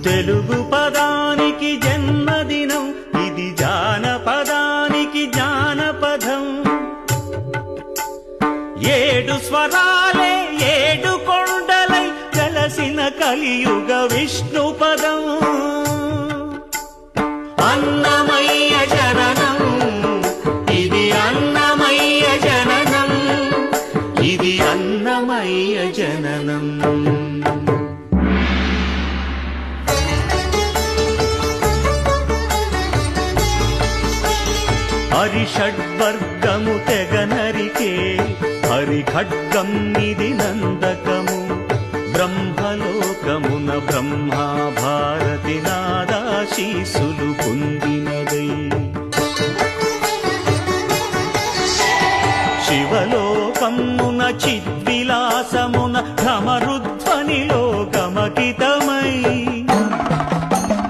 తెలుగు పదానికి జన్మదినం, ఇది జానపదానికి జ్ఞానపదం. 7 స్వరాలే 7 కొండలై కలసిన కలియుగ విష్ణు పదం. అన్నమయ్య జననం, ఇది అన్నమయ్య జననం, ఇది అన్నమయ్య జననం. హరిషడ్వర్గము తెగనరికే హరిఖడ్గం ఇది నందకము. బ్రహ్మలోకమున బ్రహ్మా భారతి నాదాశీసులు పొందిన